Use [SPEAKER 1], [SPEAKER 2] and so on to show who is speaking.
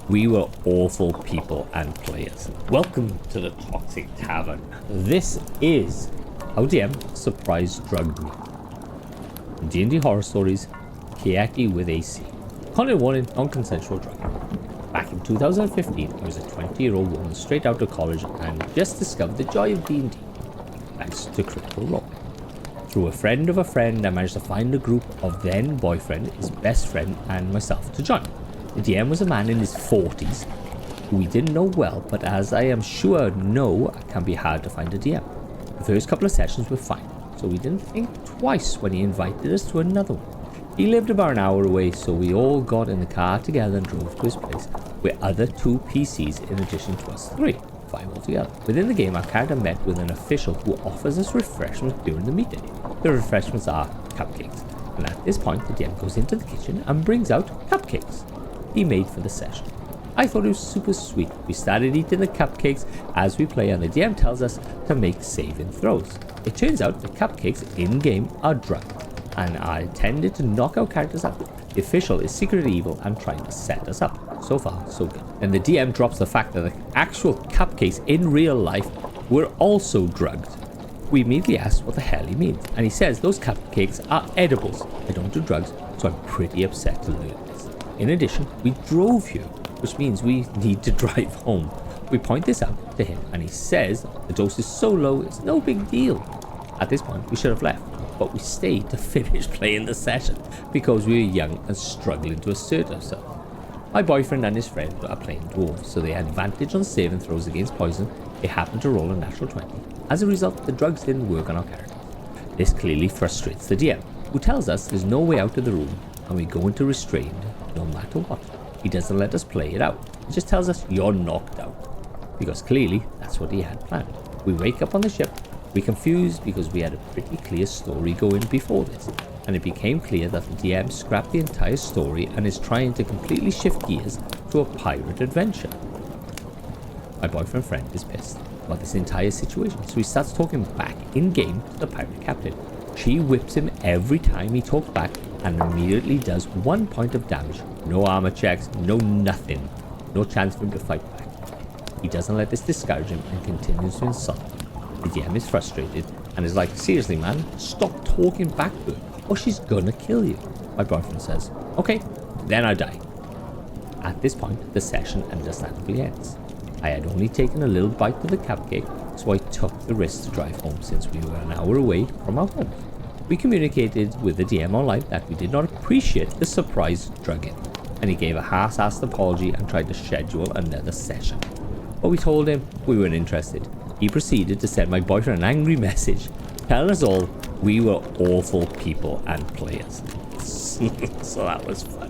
[SPEAKER 1] We were awful people and players. Welcome to the Toxic Tavern. This is how DM surprise drugged me. In D&D Horror Stories, Kayaki with AC. Content warning, non-consensual drugging. Back in 2015, I was a 20-year-old woman straight out of college and just discovered the joy of D&D, thanks to Critical Role. Through a friend of a friend, I managed to find a group of then boyfriend, his best friend, and myself to join. The DM was a man in his 40s, who we didn't know well, but as I am sure it can be hard to find a DM. The first couple of sessions were fine, so we didn't think twice when he invited us to another one. He lived about an hour away, so we all got in the car together and drove to his place, with other 2 PCs in addition to us 3, 5 altogether. Within the game, our character met with an official who offers us refreshments during the meeting. The refreshments are cupcakes, and at this point the DM goes into the kitchen and brings out cupcakes he made for the session. I thought it was super sweet. We started eating the cupcakes as we play, and the DM tells us to make saving throws. It turns out the cupcakes in-game are drugged, and I intended to knock our characters out. The official is secretly evil and trying to set us up. So far, so good. And the DM drops the fact that the actual cupcakes in real life were also drugged. We immediately ask what the hell he means, and he says those cupcakes are edibles. I don't do drugs, so I'm pretty upset to learn this. In addition, we drove here, which means we need to drive home. We point this out to him, and he says the dose is so low it's no big deal. At this point, we should have left, but we stayed to finish playing the session because we were young and struggling to assert ourselves. My boyfriend and his friend are playing dwarves, so they had advantage on saving throws against poison. They happened to roll a natural 20. As a result, the drugs didn't work on our characters. This clearly frustrates the DM, who tells us there's no way out of the room, and we go into restrained no matter what. He doesn't let us play it out. He just tells us you're knocked out, because clearly that's what he had planned. We wake up on the ship. We're confused because we had a pretty clear story going before this, and it became clear that the DM scrapped the entire story and is trying to completely shift gears to a pirate adventure. My boyfriend friend is pissed about this entire situation, so he starts talking back in-game to the pirate captain. She whips him every time he talks back and immediately does 1 point of damage. No armor checks, no nothing. No chance for him to fight back. He doesn't let this discourage him and continues to insult him. The DM is frustrated and is like, seriously man, stop talking back to her or she's gonna kill you. My boyfriend says, okay, then I die. At this point, the session understandably ends. I had only taken a little bite of the cupcake, so I took the risk to drive home since we were an hour away from our home. We communicated with the DM online that we did not appreciate the surprise drugging, and he gave a half-assed apology and tried to schedule another session. But we told him we weren't interested. He proceeded to send my boyfriend an angry message, telling us all we were awful people and players. So that was fun.